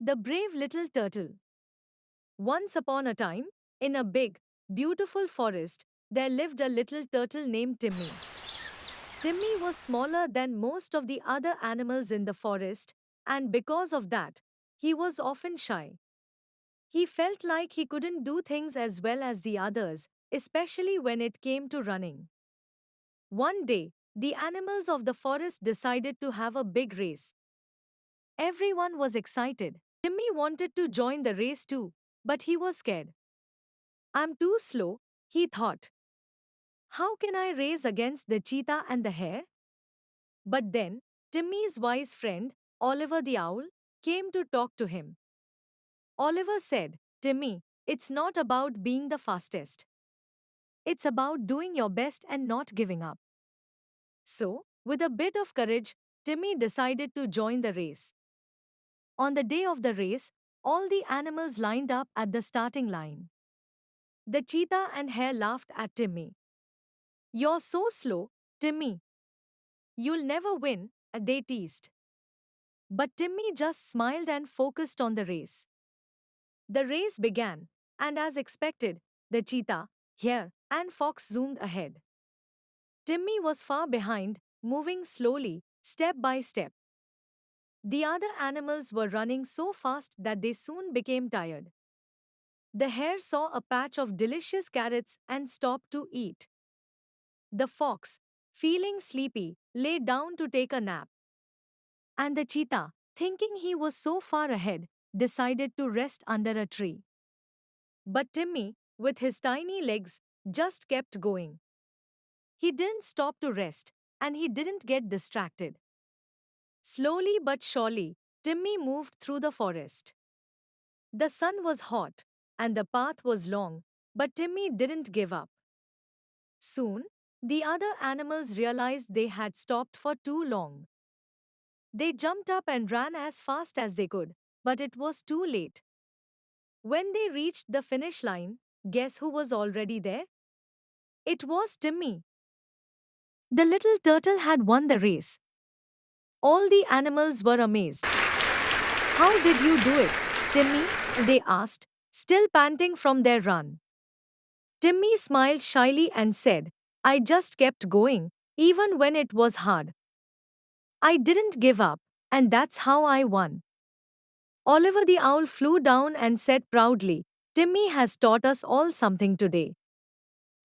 The brave little turtle. Once upon a time, in a big, beautiful forest, there lived a little turtle named Timmy. Timmy was smaller than most of the other animals in the forest, and because of that, he was often shy. He felt like he couldn't do things as well as the others, especially when it came to running. One day, the animals of the forest decided to have a big race. Everyone was excited. Timmy wanted to join the race too, but he was scared. I'm too slow, he thought. How can I race against the cheetah and the hare? But then, Timmy's wise friend, Oliver the owl, came to talk to him. Oliver said, Timmy, it's not about being the fastest. It's about doing your best and not giving up. So, with a bit of courage, Timmy decided to join the race. On the day of the race, all the animals lined up at the starting line. The cheetah and hare laughed at Timmy. You're so slow, Timmy. You'll never win, they teased. But Timmy just smiled and focused on the race. The race began, and as expected, the cheetah, hare, and fox zoomed ahead. Timmy was far behind, moving slowly, step by step. The other animals were running so fast that they soon became tired. The hare saw a patch of delicious carrots and stopped to eat. The fox, feeling sleepy, lay down to take a nap. And the cheetah, thinking he was so far ahead, decided to rest under a tree. But Timmy, with his tiny legs, just kept going. He didn't stop to rest, and he didn't get distracted. Slowly but surely, Timmy moved through the forest. The sun was hot, and the path was long, but Timmy didn't give up. Soon, the other animals realized they had stopped for too long. They jumped up and ran as fast as they could, but it was too late. When they reached the finish line, guess who was already there? It was Timmy. The little turtle had won the race. All the animals were amazed. How did you do it, Timmy? They asked, still panting from their run. Timmy smiled shyly and said, I just kept going, even when it was hard. I didn't give up, and that's how I won. Oliver the owl flew down and said proudly, Timmy has taught us all something today.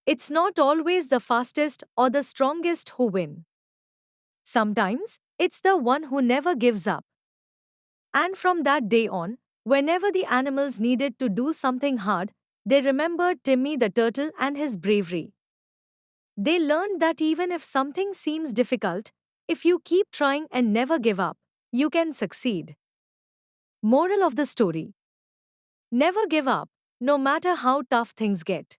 It's not always the fastest or the strongest who win. Sometimes, it's the one who never gives up. And from that day on, whenever the animals needed to do something hard, they remembered Timmy the turtle and his bravery. They learned that even if something seems difficult, if you keep trying and never give up, you can succeed. Moral of the story: never give up, no matter how tough things get.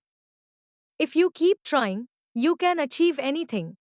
If you keep trying, you can achieve anything.